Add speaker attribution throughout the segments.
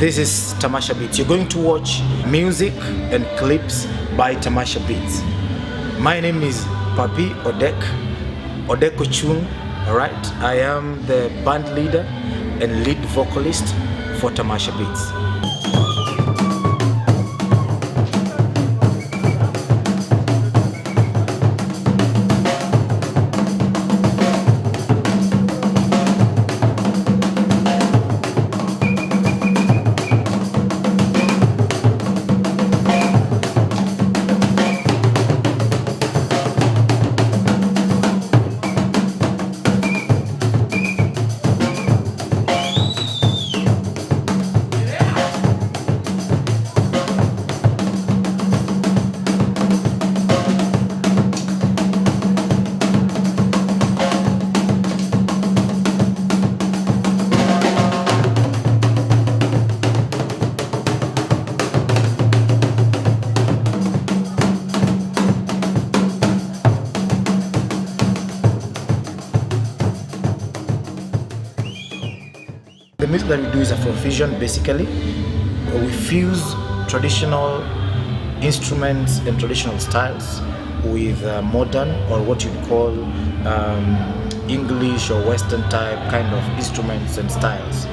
Speaker 1: This is Tamasha Beats. You're going to watch music and clips by Tamasha Beats. My name is Papi Odek Ochung. Alright, I am the band leader and lead vocalist for Tamasha Beats. The music that we do is Afrofusion basically. We fuse traditional instruments and traditional styles with modern, or what you'd call English or Western type kind of instruments and styles.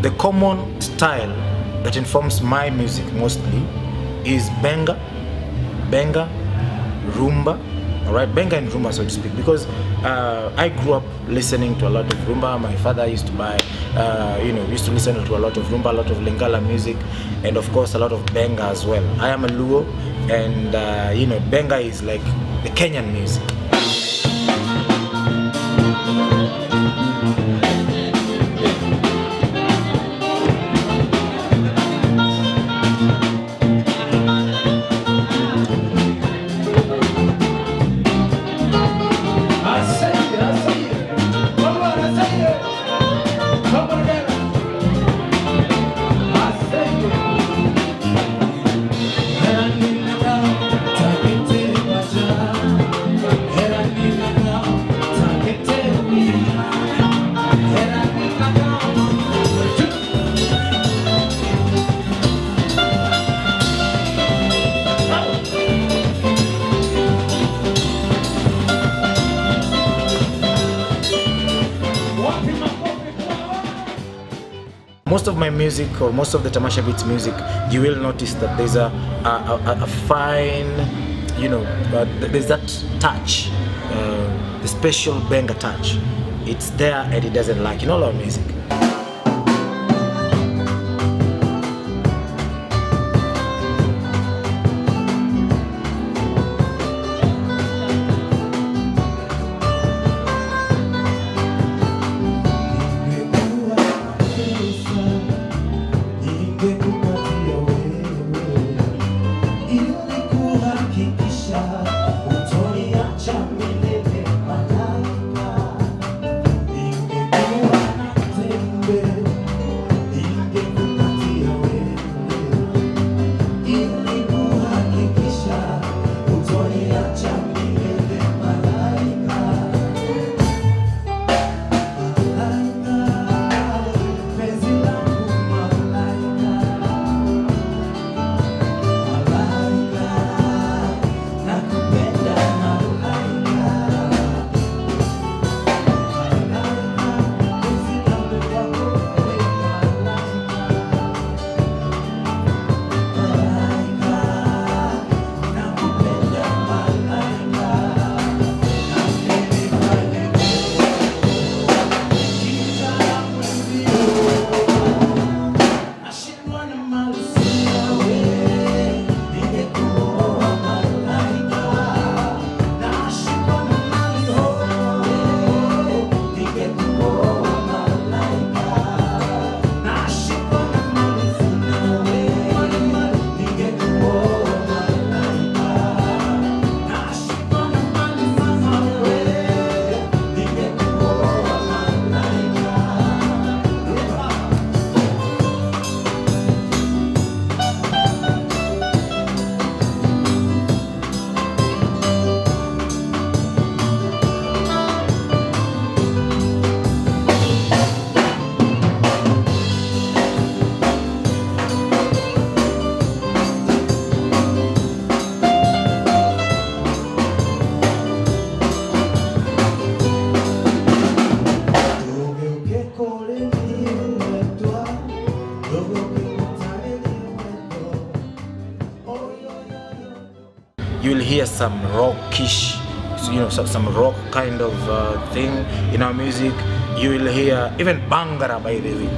Speaker 1: The common style that informs my music mostly is benga, rumba, alright, benga and rumba, so to speak, because I grew up listening to a lot of rumba. My father used to used to listen to a lot of rumba, a lot of Lingala music, and of course a lot of benga as well. I am a Luo, and benga is like the Kenyan music. Most of my music, or most of the Tamasha Beats music, you will notice that there's a fine, there's that touch, the special benga touch. It's there and it doesn't lack in all our music. hear some rockish, you know, some rock kind of thing in our music. You will hear even Bangara, by the way.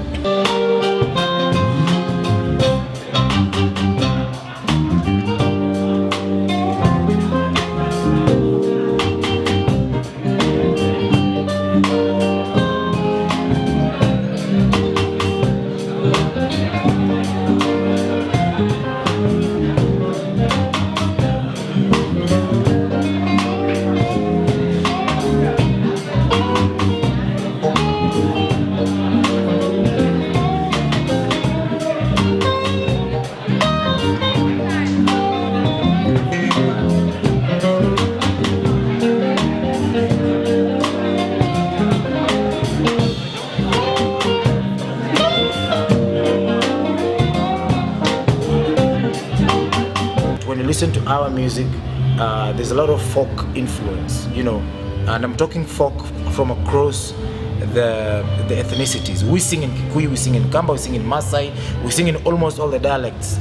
Speaker 1: When you listen to our music, there's a lot of folk influence, you know, and I'm talking folk from across the ethnicities. We sing in Kikuyu, we sing in Kamba, we sing in Maasai, we sing in almost all the dialects.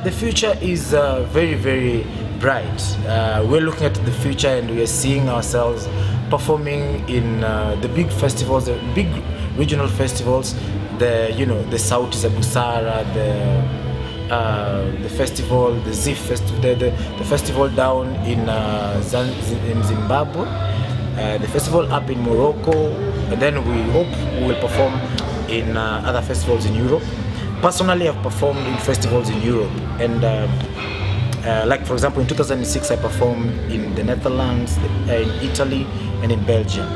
Speaker 1: The future is very, very bright. We're looking at the future and we are seeing ourselves performing in the big festivals, the big regional festivals, the Sauti za Busara, the festival, the ZIF festival, the festival down in Zimbabwe, the festival up in Morocco, and then we hope we will perform in other festivals in Europe. Personally, I've performed in festivals in Europe, and like for example in 2006 I performed in the Netherlands, in Italy, and in Belgium.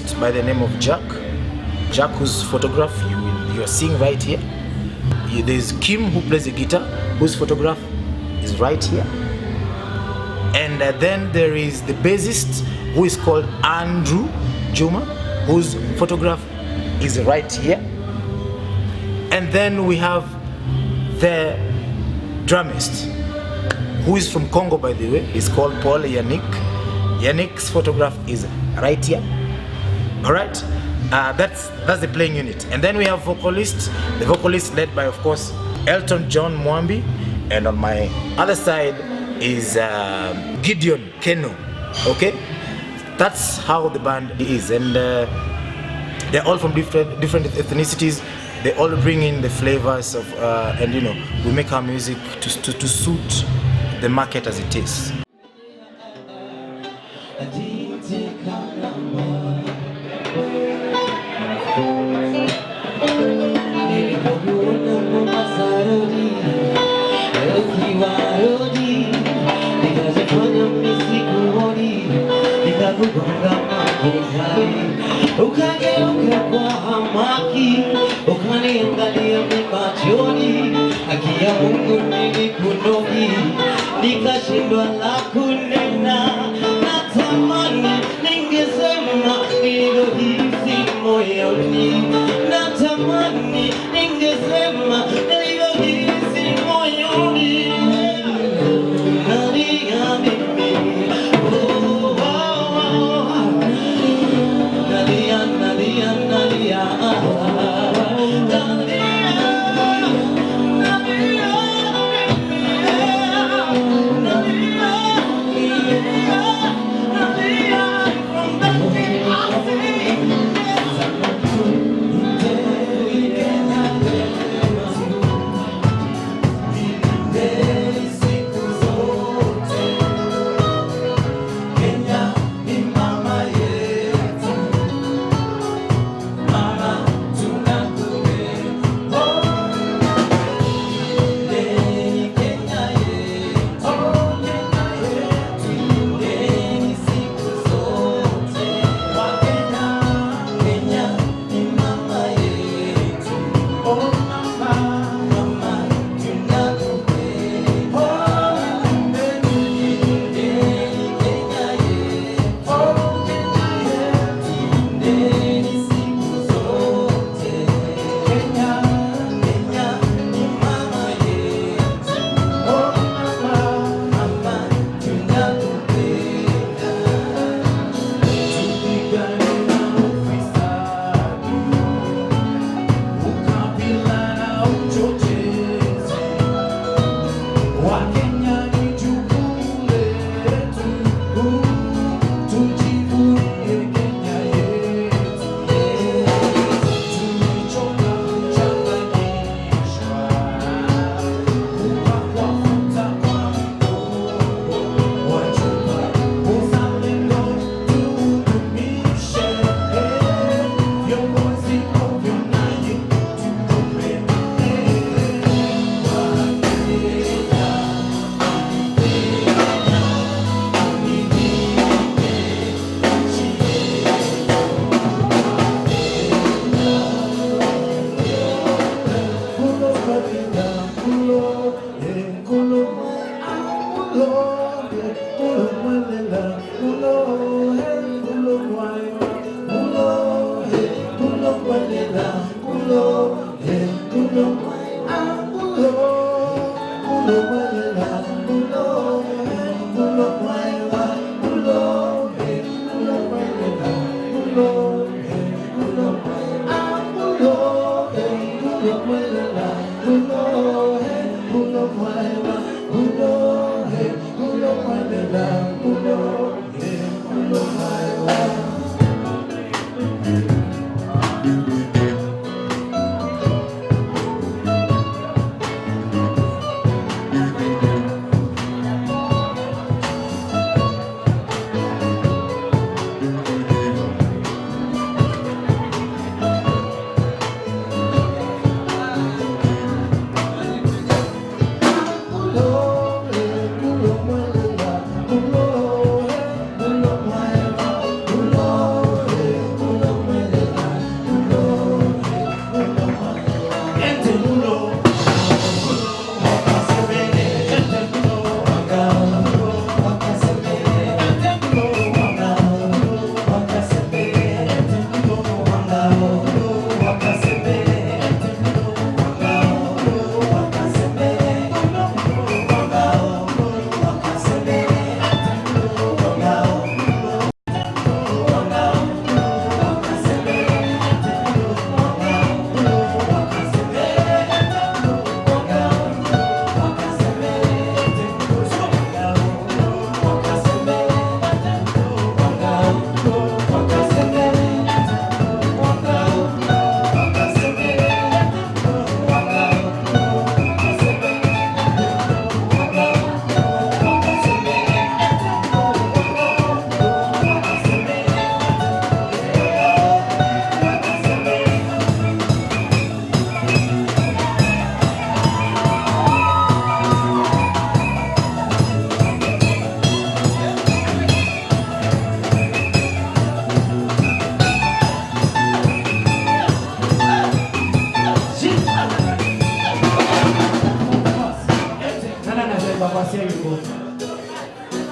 Speaker 1: vocalist by the name of Jack, whose photograph you are seeing right here. There's Kim, who plays the guitar, whose photograph is right here. And then there is the bassist, who is called Andrew Juma, whose photograph is right here. And then we have the drummist, who is from Congo, by the way. He's called Paul Yannick. Yannick's photograph is right here. All right, that's the playing unit. And then we have vocalists. The vocalist led by, of course, Elton John Mwambi, and on my other side is Gideon Keno. Okay, that's how the band is, and they're all from different ethnicities. They all bring in the flavors of, and you know, we make our music to suit the market as it is.
Speaker 2: Ukageuka kwa hamaki, ukaniangalia machoni, haki ya Mungu nilikunogi, nikashindwa la kunena. Natamani ningesema nililohisi moyoni, natamani ningesema nililohisi moyoni. Nalia mimi,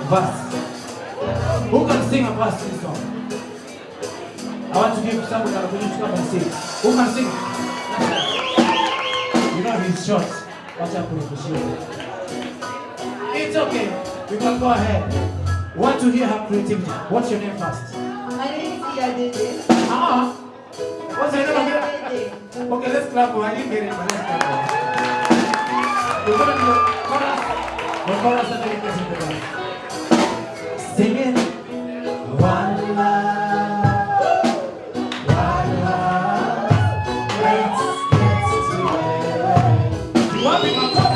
Speaker 3: verse. Who can sing a verse to this song? I want to give somebody an opportunity to come and sing. Who can sing? You know he's short. Watch out for the It's okay. You can go ahead. Want to hear her creativity. What's your name first?
Speaker 4: My name is Iyadede.
Speaker 3: What's your name again? Okay, let's clap for her. I didn't get it, but let's clap for her. We're going to do the chorus. The chorus and then you get into the verse. Sing it. One love. One love. Let's get together. You want me to talk?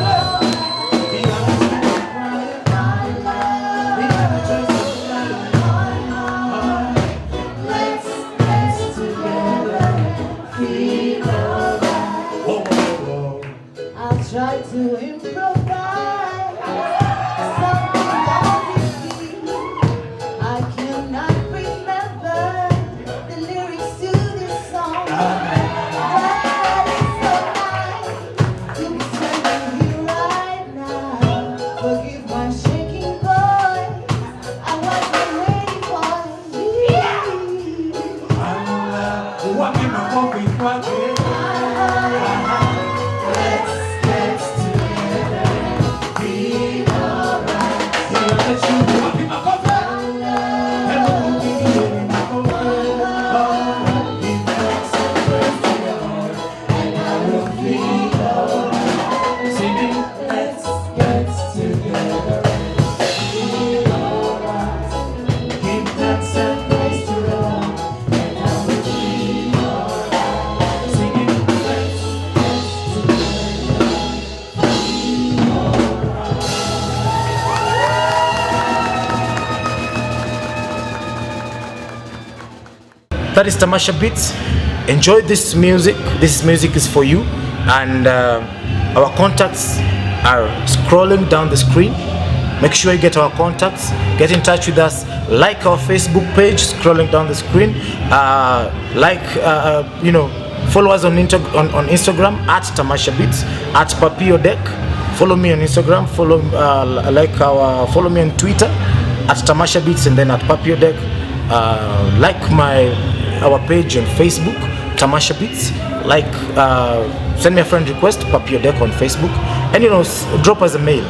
Speaker 3: We got the choice of one love. Let's get together. Feel alright. Whoa, whoa, whoa.
Speaker 4: I'll try to improvise something that is deep. I cannot remember the lyrics to this song. That is so nice to be standing here right now. Forgive my shaking voice. I wasn't ready for you.
Speaker 3: What in my coffee? What in
Speaker 4: Let's get together. Feel alright.
Speaker 3: what in my coffee? Hello, baby, in my coffee.
Speaker 4: Give thanks and praise to the Lord, and I will feel alright.
Speaker 3: Singing.
Speaker 4: Let's get together. Feel alright. Give thanks and praise to the Lord, and I will feel alright.
Speaker 3: Singing.
Speaker 4: Let's get
Speaker 1: That is Tamasha Beats. Enjoy this music. This music is for you, and our contacts are scrolling down the screen. Make sure you get our contacts. Get in touch with us. Like our Facebook page, scrolling down the screen. Follow us on Instagram at Tamasha Beats, at Papio Deck. Follow me on Instagram. Follow me on Twitter at Tamasha Beats, and then at Papio Deck. Our page on Facebook, Tamasha Beats. Send me a friend request, Papio Deck on Facebook, and drop us a mail.